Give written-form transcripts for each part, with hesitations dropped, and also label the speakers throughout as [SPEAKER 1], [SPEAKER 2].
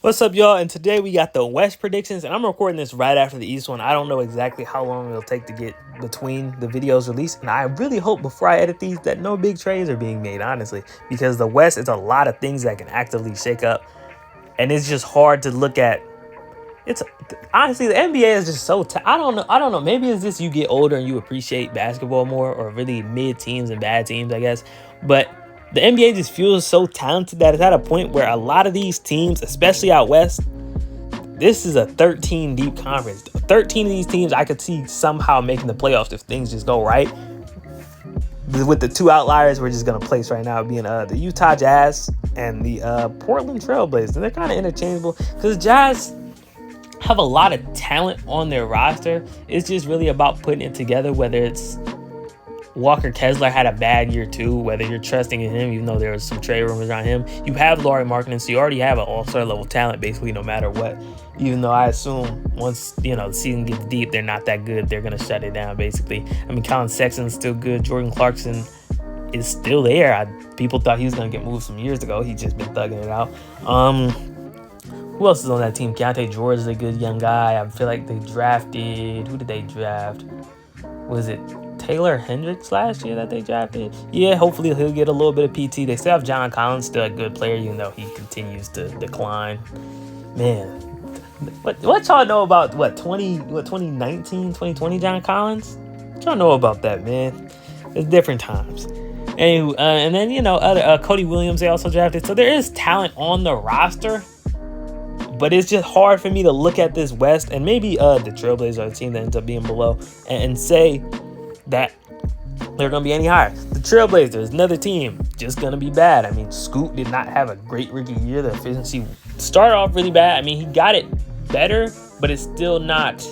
[SPEAKER 1] What's up, y'all? And today we got the West predictions, and I'm recording this right after the East one. I don't know exactly how long it'll take to get between the videos released, and I really hope before I edit these that no big trades are being made, honestly, because the West is a lot of things that can actively shake up, and it's just hard to look at. It's honestly the NBA is just so. I don't know. I don't know. Maybe it's just you get older and you appreciate basketball more, or really mid teams and bad teams, I guess. But the NBA just feels so talented that it's at a point where a lot of these teams, especially out west, this is a 13 deep conference. 13 of these teams I could see somehow making the playoffs if things just go right. With the two outliers we're just gonna place right now being the Utah Jazz and the Portland Trailblazers. And they're kind of interchangeable because Jazz have a lot of talent on their roster. It's just really about putting it together, whether it's Walker Kessler had a bad year too, whether you're trusting in him, even though there was some trade rumors around him. You have Lauri Markkanen, so you already have an all-star level talent basically no matter what. Even though I assume once, the season gets deep, they're not that good. They're going to shut it down basically. I mean, Colin Sexton's still good. Jordan Clarkson is still there. People thought he was going to get moved some years ago. He's just been thugging it out. Who else is on that team? Keontae George is a good young guy. I feel like they drafted... Who did they draft? Was it Taylor Hendricks last year that they drafted? Yeah, hopefully he'll get a little bit of PT. They still have John Collins, still a good player, even though he continues to decline. Man, what y'all know about 2019, 2020 John Collins? What y'all know about that, man? It's different times. Anyway, and then other Cody Williams they also drafted. So there is talent on the roster. But it's just hard for me to look at this West and maybe the Trailblazers are the team that ends up being below and say that they're going to be any higher. The Trailblazers, another team, just going to be bad. I mean, Scoot did not have a great rookie year. The efficiency started off really bad. I mean, he got it better, but it's still not.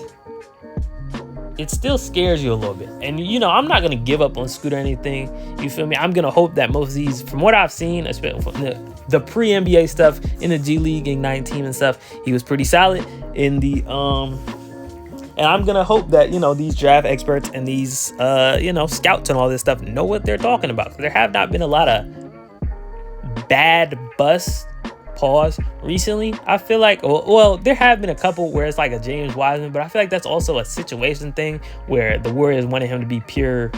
[SPEAKER 1] It still scares you a little bit. And, I'm not going to give up on Scoot or anything. You feel me? I'm going to hope that most of these, from what I've seen, especially from the pre-NBA stuff in the G League Ignite team and stuff, he was pretty solid in the and I'm going to hope that, these draft experts and these, scouts and all this stuff know what they're talking about. There have not been a lot of bad busts. Pause recently. I feel like, well, there have been a couple where it's like a James Wiseman, but I feel like that's also a situation thing where the Warriors wanted him to be pure,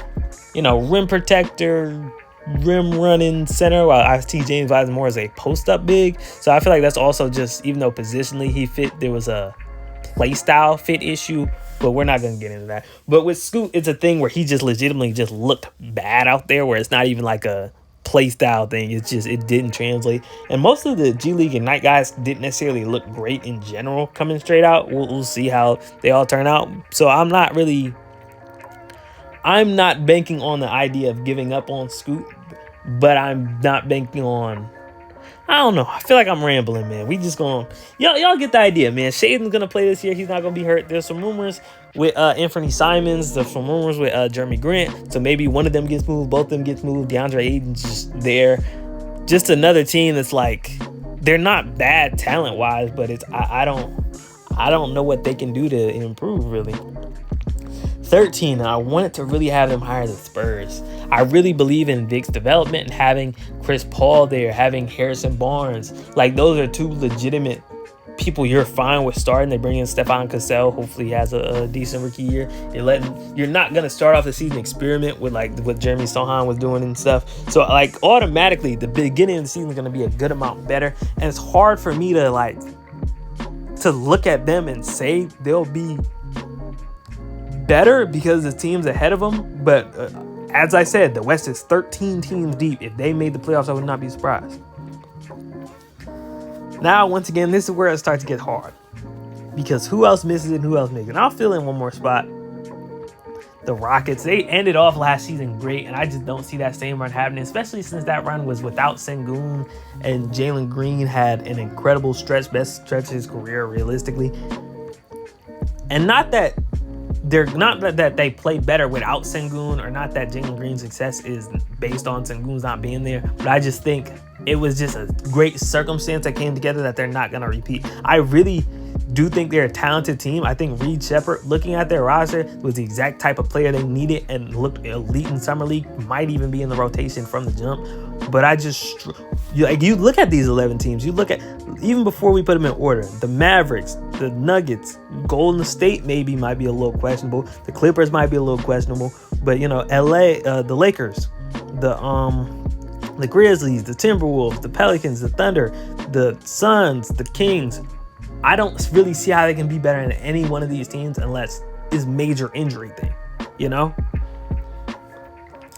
[SPEAKER 1] rim protector, rim running center, while I see James Wiseman more as a post-up big. So I feel like that's also just, even though positionally he fit, there was a play style fit issue, but we're not going to get into that. But with Scoot, it's a thing where he just legitimately just looked bad out there, where it's not even like a play style thing. It's just, it didn't translate. And most of the G League Ignite guys didn't necessarily look great in general coming straight out. We'll see how they all turn out. So I'm not banking on the idea of giving up on Scoot, but I'm not banking on, I don't know. I feel like I'm rambling, man. We just gonna, y'all get the idea, man. Shaden's gonna play this year. He's not gonna be hurt. There's some rumors with Anthony Simons. There's some rumors with Jeremy Grant. So maybe one of them gets moved, both of them gets moved. DeAndre Ayton's just there. Just another team that's like, they're not bad talent wise, but it's I don't know what they can do to improve really. 13, I wanted to really have them higher than Spurs. I really believe in Vic's development and having Chris Paul there, having Harrison Barnes. Like, those are two legitimate people you're fine with starting. They bring in Stephon Cassell. Hopefully he has a decent rookie year. You're not going to start off the season experiment with like what Jeremy Sohan was doing and stuff. So like automatically the beginning of the season is going to be a good amount better. And it's hard for me to look at them and say they'll be better because the teams ahead of them. But as I said, the West is 13 teams deep. If they made the playoffs, I would not be surprised. Now, once again, this is where it starts to get hard. Because who else misses it and who else makes it? And I'll fill in one more spot. The Rockets, they ended off last season great, and I just don't see that same run happening, especially since that run was without Sengun, and Jalen Green had an incredible stretch, best stretch of his career, realistically. And not that they played better without Sengun, or not that Jalen Green's success is based on Sengun's not being there, but I just think it was just a great circumstance that came together that they're not going to repeat. I really do think they're a talented team. I think Reed Shepherd, looking at their roster, was the exact type of player they needed and looked elite in Summer League, might even be in the rotation from the jump. But I just, you look at these 11 teams, you look at even before we put them in order, the Mavericks, the Nuggets, Golden State maybe might be a little questionable. The Clippers might be a little questionable. But, you know, LA, the Lakers, the Grizzlies, the Timberwolves, the Pelicans, the Thunder, the Suns, the Kings. I don't really see how they can be better than any one of these teams unless it's major injury thing, you know?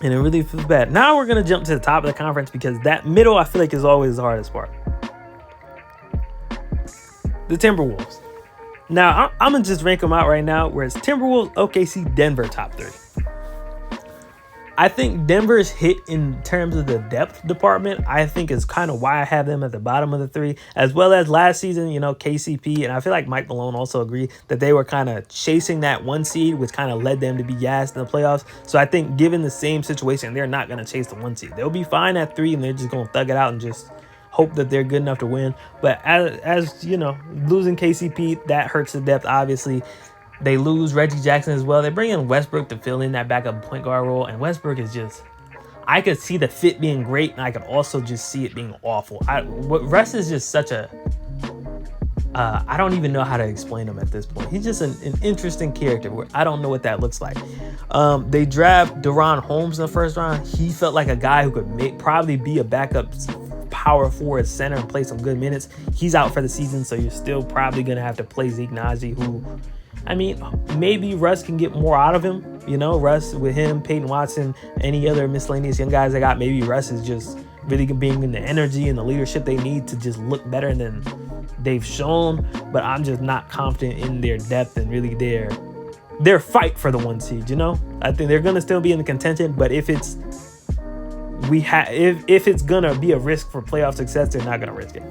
[SPEAKER 1] And it really feels bad. Now we're going to jump to the top of the conference because that middle, I feel like, is always the hardest part. The Timberwolves. Now, I'm going to just rank them out right now, where it's Timberwolves, OKC, Denver, top 3. I think Denver's hit in terms of the depth department, I think is kind of why I have them at the bottom of the 3, as well as last season, you know, KCP. And I feel like Mike Malone also agreed that they were kind of chasing that 1 seed, which kind of led them to be gassed in the playoffs. So I think given the same situation, they're not going to chase the 1 seed. They'll be fine at 3 and they're just going to thug it out and just hope that they're good enough to win. But as you know, losing KCP, that hurts the depth, obviously. They lose Reggie Jackson as well. They bring in Westbrook to fill in that backup point guard role. And Westbrook is just, I could see the fit being great, and I could also just see it being awful. Russ is just such a, I don't even know how to explain him at this point. He's just an interesting character where I don't know what that looks like. They draft Deron Holmes in the first round. He felt like a guy who could probably be a backup power forward center and play some good minutes. He's out for the season, so you're still probably going to have to play Zeke Naji, who, I mean, maybe Russ can get more out of him. You know, Russ with him, Peyton Watson, any other miscellaneous young guys they got, maybe Russ is just really being in the energy and the leadership they need to just look better than they've shown. But I'm just not confident in their depth and really their fight for the 1 seed, you know? I think they're going to still be in the contention, but if it's going to be a risk for playoff success, they're not going to risk it.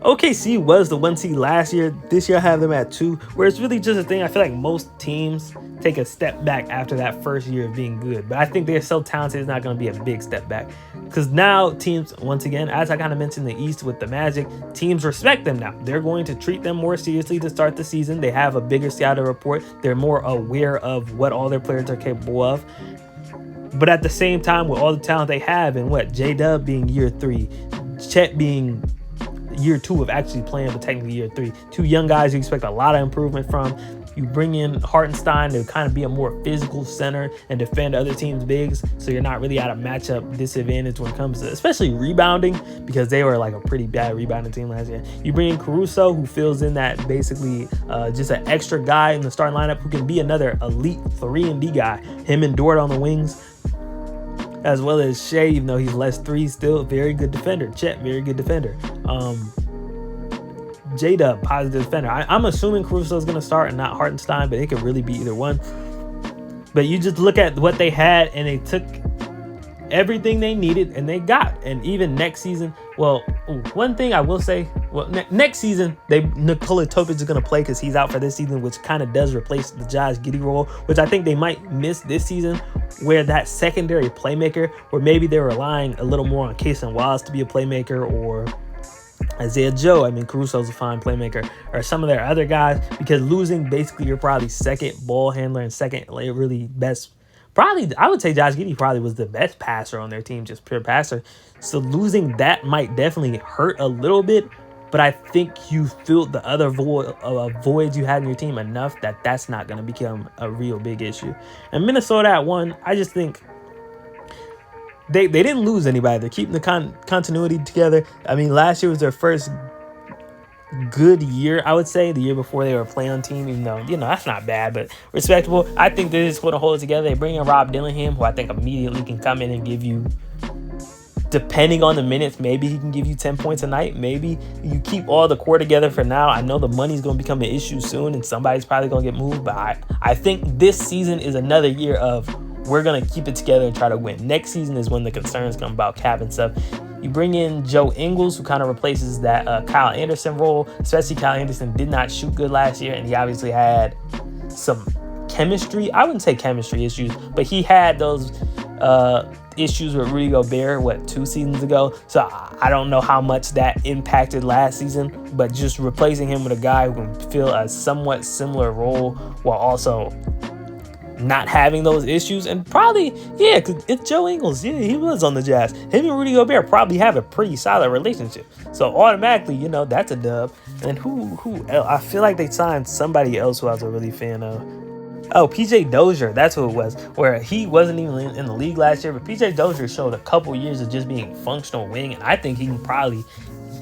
[SPEAKER 1] OKC was the 1 seed last year. This year I have them at 2, where it's really just a thing. I feel like most teams take a step back after that first year of being good. But I think they're so talented, it's not going to be a big step back. Because now teams, once again, as I kind of mentioned the East with the Magic, teams respect them now. They're going to treat them more seriously to start the season. They have a bigger scouting report. They're more aware of what all their players are capable of. But at the same time, with all the talent they have, and J-Dub being year 3, Chet being year 2 of actually playing, but technically year 3. 2 young guys you expect a lot of improvement from. You bring in Hartenstein to kind of be a more physical center and defend other teams' bigs, so you're not really at a matchup disadvantage when it comes to especially rebounding, because they were like a pretty bad rebounding team last year. You bring in Caruso, who fills in that basically just an extra guy in the starting lineup who can be another elite 3-and-D guy. Him and Dort on the wings, as well as Shea, even though he's less 3, still very good defender. Chet, very good defender. J-Dub, positive defender. I'm assuming Caruso's going to start and not Hartenstein, but it could really be either one. But you just look at what they had, and they took everything they needed, and they got. And even next season, one thing I will say, next season, Nikola Topic is going to play because he's out for this season, which kind of does replace the Josh Giddey role, which I think they might miss this season, where that secondary playmaker, where maybe they're relying a little more on Cason Wallace to be a playmaker, or Isaiah Joe. I mean, Caruso's a fine playmaker, or some of their other guys, because losing basically your probably second ball handler and second really best. Probably, I would say Josh Giddey probably was the best passer on their team, just pure passer. So losing that might definitely hurt a little bit, but I think you filled the other voids you had in your team enough that that's not going to become a real big issue. And Minnesota at 1, I just think they didn't lose anybody. They're keeping the continuity together. I mean, last year was their first good year, I would say. The year before, they were a play-on team, even though, that's not bad, but respectable. I think they just want to hold it together. They bring in Rob Dillingham, who I think immediately can come in and give you, depending on the minutes, maybe he can give you 10 points a night. Maybe you keep all the core together for now. I know the money's going to become an issue soon, and somebody's probably going to get moved, but I think this season is another year of we're going to keep it together and try to win. Next season is when the concerns come about cap and stuff. You bring in Joe Ingles, who kind of replaces that Kyle Anderson role, especially Kyle Anderson did not shoot good last year, and he obviously had some chemistry. I wouldn't say chemistry issues, but he had those issues with Rudy Gobert, 2 seasons ago. So I don't know how much that impacted last season, but just replacing him with a guy who can fill a somewhat similar role while also not having those issues, and probably, yeah, because it's Joe Ingles. Yeah, he was on the Jazz. Him and Rudy Gobert probably have a pretty solid relationship. So automatically, you know, that's a dub. And who else? I feel like they signed somebody else who I was a really fan of. Oh, PJ Dozier, that's who it was, where he wasn't even in the league last year, but PJ Dozier showed a couple years of just being functional wing, and I think he can probably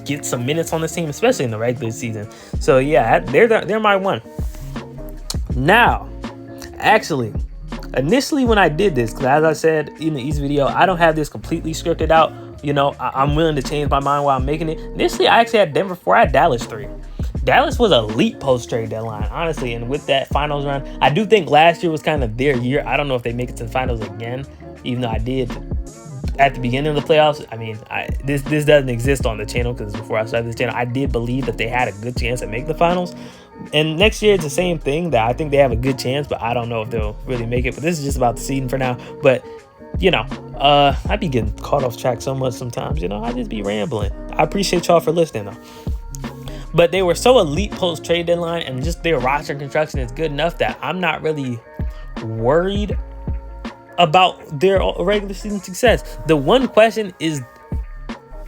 [SPEAKER 1] get some minutes on this team, especially in the regular season. So yeah, they're my one. Now, actually, initially when I did this, because as I said in the East video, I don't have this completely scripted out. You know, I'm willing to change my mind while I'm making it. Initially, I actually had Denver 4. I had Dallas 3. Dallas was elite post-trade deadline, honestly, and with that finals run, I do think last year was kind of their year. I don't know if they make it to the finals again, even though I did at the beginning of the playoffs. I mean, this doesn't exist on the channel because before I started this channel, I did believe that they had a good chance to make the finals. And next year, it's the same thing, that I think they have a good chance, but I don't know if they'll really make it. But this is just about the seeding for now. But, you know, I be getting caught off track so much sometimes. You know, I just be rambling. I appreciate y'all for listening, though. But they were so elite post-trade deadline, and just their roster construction is good enough that I'm not really worried about their regular season success. The one question is,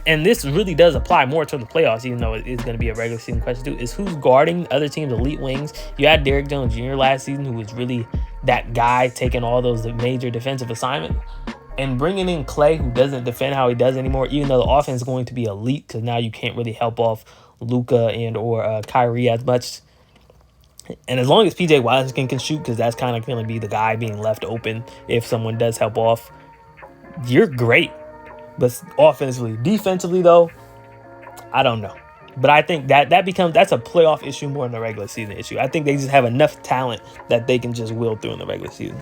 [SPEAKER 1] and this really does apply more to the playoffs, even though it's going to be a regular season question too, is who's guarding other teams' elite wings. You had Derrick Jones Jr. last season, who was really that guy taking all those major defensive assignments. And bringing in Clay, who doesn't defend how he does anymore, even though the offense is going to be elite, because now you can't really help off Luka and or Kyrie as much. And as long as PJ Washington can shoot, because that's kind of going to be the guy being left open if someone does help off, you're great. But offensively, defensively though, I don't know. But I think that's a playoff issue more than a regular season issue. I think they just have enough talent that they can just will through in the regular season.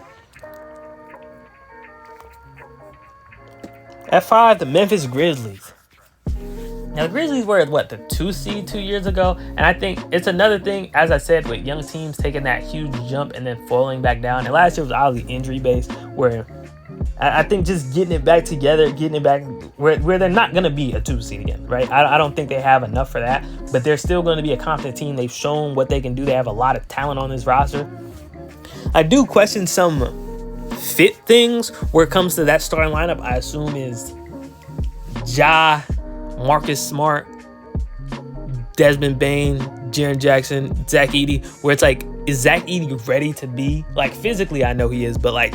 [SPEAKER 1] At 5, the Memphis Grizzlies. Now, the Grizzlies were, the 2 seed 2 years ago? And I think it's another thing, as I said, with young teams taking that huge jump and then falling back down. And last year was obviously injury-based, where I think just getting it back together, getting it back where they're not going to be a 2 seed again, right? I don't think they have enough for that, but they're still going to be a confident team. They've shown what they can do. They have a lot of talent on this roster. I do question some fit things where it comes to that starting lineup. I assume is Ja, Marcus Smart, Desmond Bane, Jaren Jackson, Zach Edey, where it's like, is Zach Edey ready to be, like, physically I know he is, but like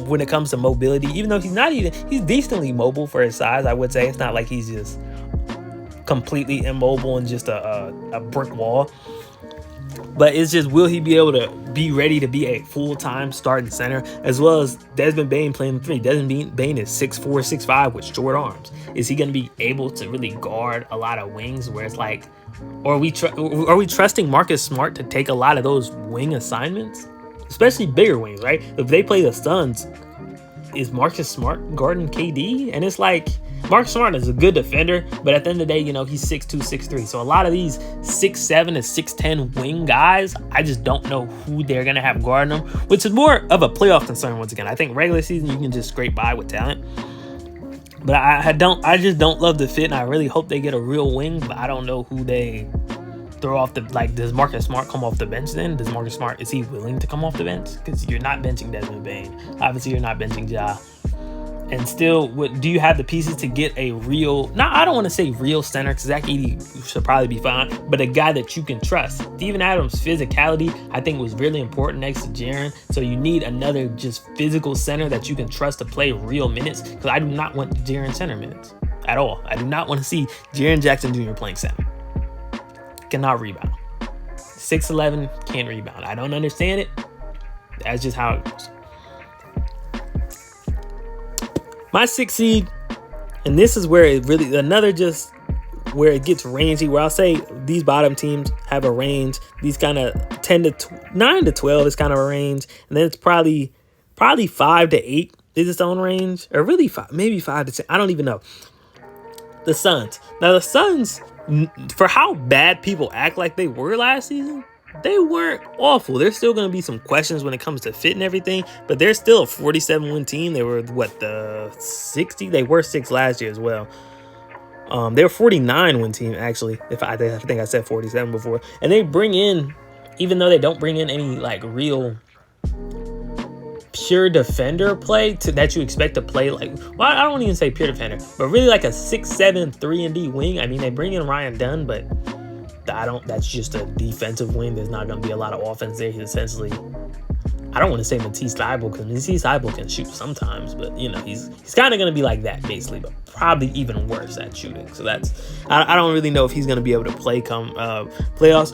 [SPEAKER 1] when it comes to mobility, even though he's decently mobile for his size, I would say. It's not like he's just completely immobile and just a brick wall. But it's just, will he be able to be ready to be a full-time starting center, as well as Desmond Bane playing 3. Desmond Bane is 6'4", 6'5" with short arms. Is he going to be able to really guard a lot of wings where it's like, or are we trusting Marcus Smart to take a lot of those wing assignments? Especially bigger wings, right? If they play the Suns, is Marcus Smart guarding KD? And it's like, Marcus Smart is a good defender, but at the end of the day, you know, he's 6'2", 6'3". So a lot of these 6'7" to 6'10" wing guys, I just don't know who they're going to have guarding them, which is more of a playoff concern once again. I think regular season, you can just scrape by with talent. But I just don't love the fit, and I really hope they get a real wing, but I don't know who they throw off the, like, does Marcus Smart come off the bench then? Does Marcus Smart, is he willing to come off the bench? Because you're not benching Desmond Bane. Obviously, you're not benching Ja. And still, do you have the pieces to get a real, I don't want to say real center, because Zach Edey should probably be fine, but a guy that you can trust. Steven Adams' physicality, I think, was really important next to Jaren. So you need another just physical center that you can trust to play real minutes, because I do not want Jaren center minutes at all. I do not want to see Jaren Jackson Jr. playing center. Cannot rebound. 6'11", can't rebound. I don't understand it. That's just how it goes. My 6 seed, and this is where it really, where it gets rangy, where I'll say these bottom teams have a range. These kind of 9 to 12 is kind of a range. And then it's probably 5 to 8 is its own range. Or really maybe 5 to 10. I don't even know. The Suns. Now the Suns, for how bad people act like they were last season, they weren't awful. There's still going to be some questions when it comes to fit and everything, but they're still a 47-win team. They were, the 60? They were 6 last year as well. They were 49-win team, actually. I think I said 47 before. And they bring in, even though they don't bring in any, like, real pure defender play that you expect to play like, well, I don't even say pure defender, but really like a 6'7", 3-and-D wing. I mean, they bring in Ryan Dunn, but that's just a defensive wing. There's not going to be a lot of offense there. He's essentially, I don't want to say Matisse Thybulle, because Matisse Thybulle can shoot sometimes, but he's kind of going to be like that basically, but probably even worse at shooting. So I don't really know if he's going to be able to play come playoffs.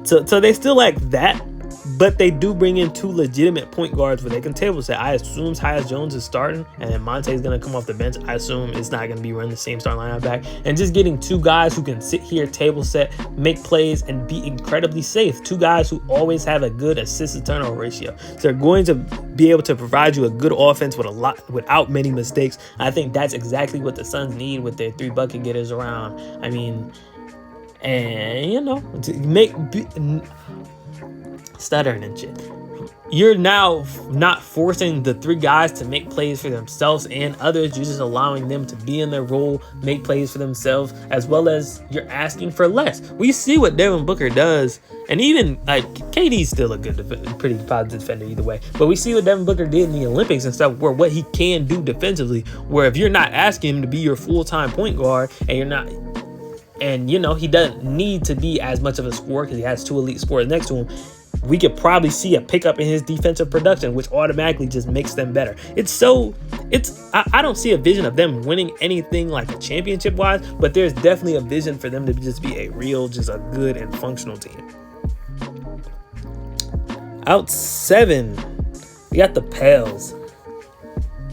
[SPEAKER 1] So they still like that, but they do bring in 2 legitimate point guards where they can table set. I assume Tyus Jones is starting, and then Monte's going to come off the bench. I assume it's not going to be running the same starting lineup back. And just getting 2 guys who can sit here, table set, make plays, and be incredibly safe. 2 guys who always have a good assist-to-turnover ratio. So they're going to be able to provide you a good offense without many mistakes. I think that's exactly what the Suns need with their 3 bucket getters around. I mean, and to stuttering and shit. You're now not forcing the 3 guys to make plays for themselves and others. You're just allowing them to be in their role, make plays for themselves, as well as you're asking for less. We see what Devin Booker does, and even like KD's still a good, pretty positive defender either way. But we see what Devin Booker did in the Olympics and stuff, where what he can do defensively. Where if you're not asking him to be your full-time point guard, and you're not. And, he doesn't need to be as much of a scorer because he has 2 elite scorers next to him. We could probably see a pickup in his defensive production, which automatically just makes them better. I don't see a vision of them winning anything like a championship wise, but there's definitely a vision for them to just be a good and functional team. Out 7, we got the Pels.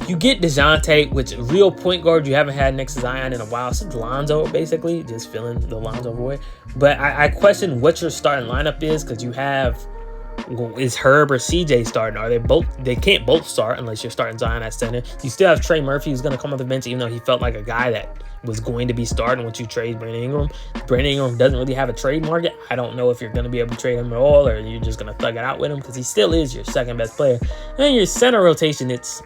[SPEAKER 1] You get DeJounte, which real point guard you haven't had next to Zion in a while. It's Lonzo, basically, just filling the Lonzo void. But I question what your starting lineup is, because you have, is Herb or CJ starting? They can't both start unless you're starting Zion at center. You still have Trey Murphy, who's going to come off the bench, even though he felt like a guy that was going to be starting once you trade Brandon Ingram. Brandon Ingram doesn't really have a trade market. I don't know if you're going to be able to trade him at all, or you're just going to thug it out with him, because he still is your second best player. And then your center rotation, it's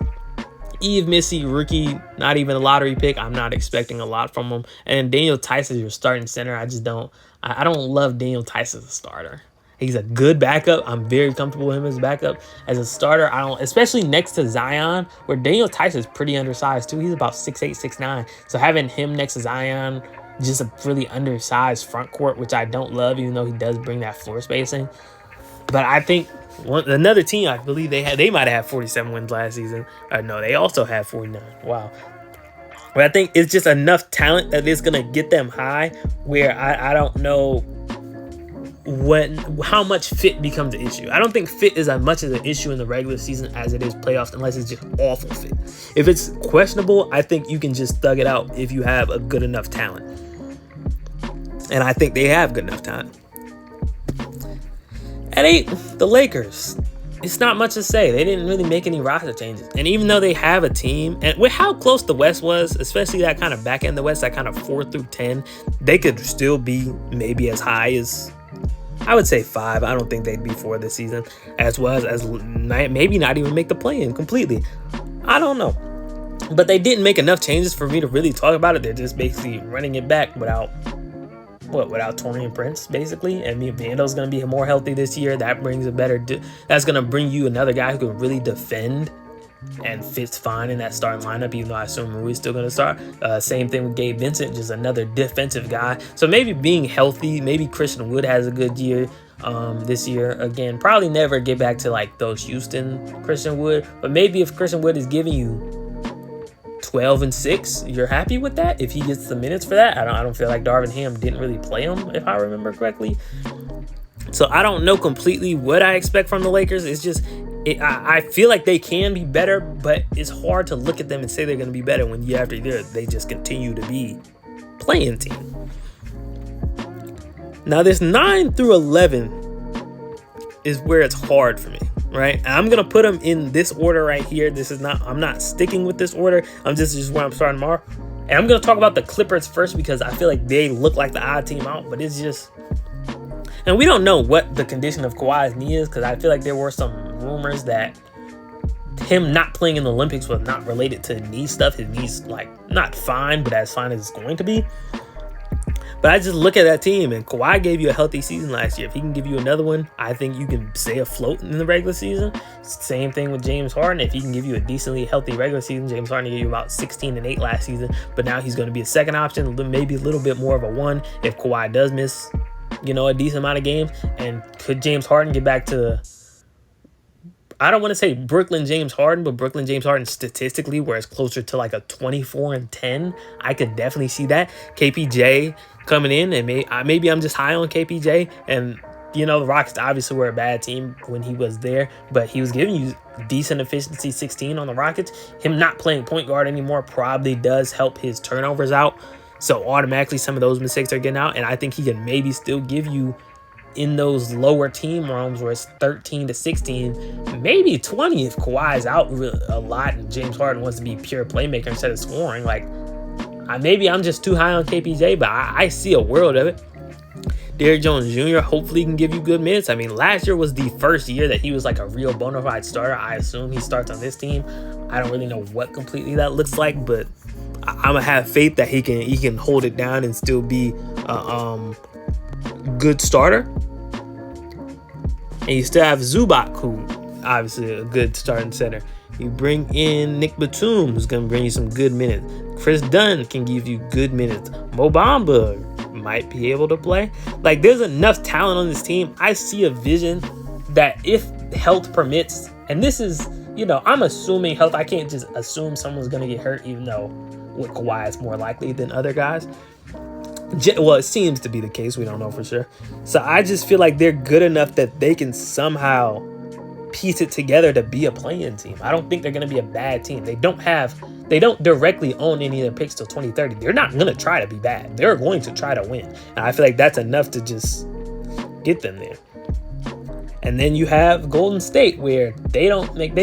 [SPEAKER 1] Eve Missy, rookie, not even a lottery pick. I'm not expecting a lot from him. And Daniel Tice is your starting center. I don't love Daniel Tice as a starter. He's a good backup. I'm very comfortable with him as a backup. As a starter, especially next to Zion, where Daniel Tice is pretty undersized too. He's about 6'8", 6'9". So having him next to Zion, just a really undersized front court, which I don't love, even though he does bring that floor spacing. But I think another team, I believe they might have had 47 wins last season. No, they also had 49. Wow. But I think it's just enough talent that is going to get them high, where I don't know how much fit becomes an issue. I don't think fit is as much of an issue in the regular season as it is playoffs, unless it's just awful fit. If it's questionable, I think you can just thug it out if you have a good enough talent. And I think they have good enough talent. At 8, the Lakers. It's not much to say. They didn't really make any roster changes. And even though they have a team, and with how close the West was, especially that kind of back end of the West, that kind of 4 through 10, they could still be maybe as high as, I would say 5. I don't think they'd be 4 this season, as well as maybe not even make the play-in completely. I don't know. But they didn't make enough changes for me to really talk about it. They're just basically running it back without Taurean Prince, basically. And Vando's going to be more healthy this year. That brings that's going to bring you another guy who can really defend and fits fine in that starting lineup, even though I assume Rui's still going to start. Same thing with Gabe Vincent, just another defensive guy. So maybe being healthy, maybe Christian Wood has a good year this year. Again, probably never get back to like those Houston Christian Wood, but maybe if Christian Wood is giving you 12-6, you're happy with that if he gets the minutes for that. I don't feel like Darvin Ham didn't really play him, if I remember correctly. So I don't know completely what I expect from the Lakers. It's just I feel like they can be better, but it's hard to look at them and say they're going to be better when year after year they just continue to be playing team. Now this 9 through 11 is where it's hard for me. Right, and I'm gonna put them in this order right here. I'm not sticking with this order. I'm just where I'm starting tomorrow. And I'm gonna talk about the Clippers first, because I feel like they look like the odd team out, but it's just, and we don't know what the condition of Kawhi's knee is, because I feel like there were some rumors that him not playing in the Olympics was not related to knee stuff. His knee's like not fine, but as fine as it's going to be. But I just look at that team, and Kawhi gave you a healthy season last year. If he can give you another one, I think you can stay afloat in the regular season. Same thing with James Harden. If he can give you a decently healthy regular season, James Harden gave you about 16-8 last season, but now he's going to be a second option, maybe a little bit more of a one if Kawhi does miss, a decent amount of games. And could James Harden get back to, I don't want to say Brooklyn James Harden, but Brooklyn James Harden statistically, where it's closer to like a 24-10. I could definitely see that. KPJ coming in, and maybe I'm just high on KPJ. And, the Rockets obviously were a bad team when he was there, but he was giving you decent efficiency 16 on the Rockets. Him not playing point guard anymore probably does help his turnovers out. So automatically some of those mistakes are getting out. And I think he can maybe still give you, in those lower team realms where it's 13-16, maybe 20 if Kawhi's out a lot and James Harden wants to be pure playmaker instead of scoring. Like, maybe I'm just too high on KPJ, but I see a world of it. Derrick Jones Jr. hopefully can give you good minutes. I mean, last year was the first year that he was like a real bona fide starter. I assume he starts on this team. I don't really know what completely that looks like, but I'm gonna have faith that he can hold it down and still be a good starter. And you still have Zubac, who obviously a good starting center. You bring in Nick Batum, who's going to bring you some good minutes. Chris Dunn can give you good minutes. Mo Bamba might be able to play. Like, there's enough talent on this team. I see a vision that if health permits, and this is, I'm assuming health. I can't just assume someone's going to get hurt, even though with Kawhi it's more likely than other guys. Well, it seems to be the case. We don't know for sure. So I just feel like they're good enough that they can somehow piece it together to be a play-in team. I don't think they're going to be a bad team. They don't directly own any of their picks till 2030. They're not going to try to be bad. They're going to try to win. And I feel like that's enough to just get them there. And then you have Golden State, where they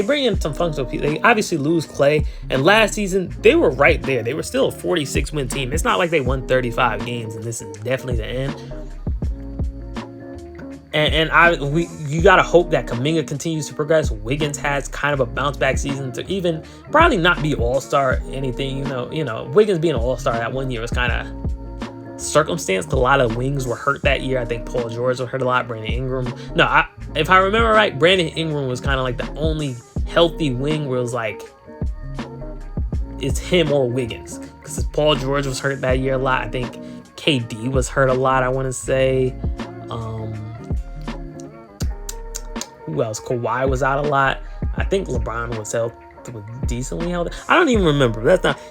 [SPEAKER 1] bring in some functional people. They obviously lose Clay, and last season they were right there. They were still a 46-win team. It's not like they won 35 games, and this is definitely the end. You gotta hope that Kuminga continues to progress. Wiggins has kind of a bounce back season to even probably not be all-star anything. Wiggins being an all-star that one year was kind of circumstanced. A lot of wings were hurt that year. I think Paul George was hurt a lot. Brandon Ingram. If I remember right, Brandon Ingram was kind of like the only healthy wing where it was like it's him or Wiggins, because Paul George was hurt that year a lot. I think KD was hurt a lot. I want to say. Who else? Kawhi was out a lot. I think LeBron was decently healthy. I don't even remember.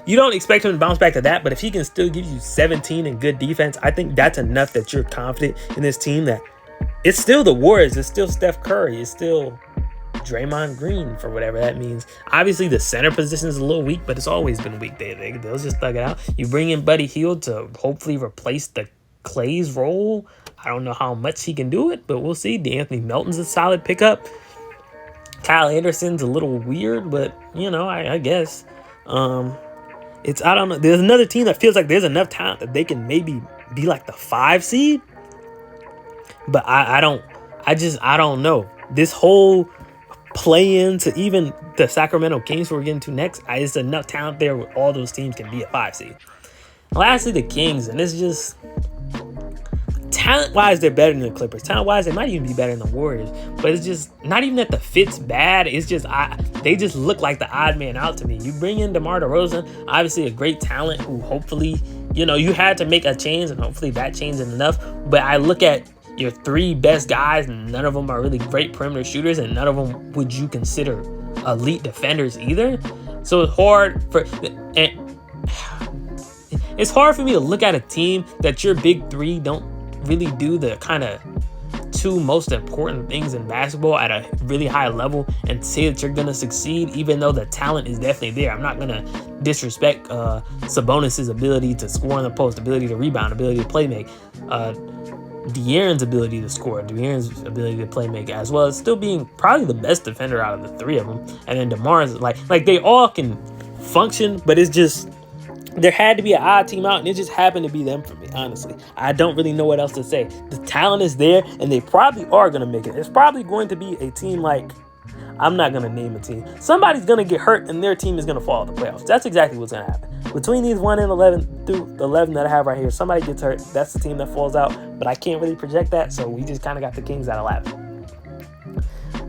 [SPEAKER 1] You don't expect him to bounce back to that, but if he can still give you 17 and good defense, I think that's enough that you're confident in this team that it's still the Warriors. It's still Steph Curry. It's still Draymond Green, for whatever that means. Obviously, the center position is a little weak, but it's always been weak. They'll just thug it out. You bring in Buddy Hield to hopefully replace the Clay's role. I don't know how much he can do it, but we'll see. DeAnthony Melton's a solid pickup. Kyle Anderson's a little weird, but I guess I don't know. There's another team that feels like there's enough talent that they can maybe be like the 5 seed, but I don't know. This whole play-in to even the Sacramento Kings we're getting to next, it's enough talent there where all those teams can be a 5 seed. Lastly, the Kings, and it's just talent-wise, they're better than the Clippers. Talent-wise, they might even be better than the Warriors. But it's just not even that the fit's bad. It's just they just look like the odd man out to me. You bring in DeMar DeRozan, obviously a great talent who hopefully, you had to make a change, and hopefully that change is enough. But I look at your 3 best guys, and none of them are really great perimeter shooters, and none of them would you consider elite defenders either. So it's hard for me to look at a team that your big 3 don't really do the kind of 2 most important things in basketball at a really high level and say that you're going to succeed, even though the talent is definitely there. I'm not going to disrespect Sabonis' ability to score in the post, ability to rebound, ability to play make, De'Aaron's ability to score, De'Aaron's ability to play make, as well as still being probably the best defender out of the 3 of them. And then DeMar's like they all can function, but it's just there had to be an odd team out, and it just happened to be them for me, honestly. I don't really know what else to say. The talent is there, and they probably are going to make it. It's probably going to be a team like, I'm not going to name a team. Somebody's going to get hurt and their team is going to fall in the playoffs. That's exactly what's going to happen. Between these 1 and 11 through the 11 that I have right here, somebody gets hurt. That's the team that falls out, but I can't really project that, so we just kind of got the Kings at 11.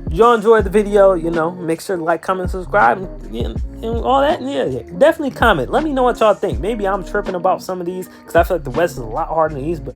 [SPEAKER 1] If y'all enjoyed the video, make sure to like, comment, subscribe, and all that. And yeah, definitely comment. Let me know what y'all think. Maybe I'm tripping about some of these because I feel like the West is a lot harder than the East, but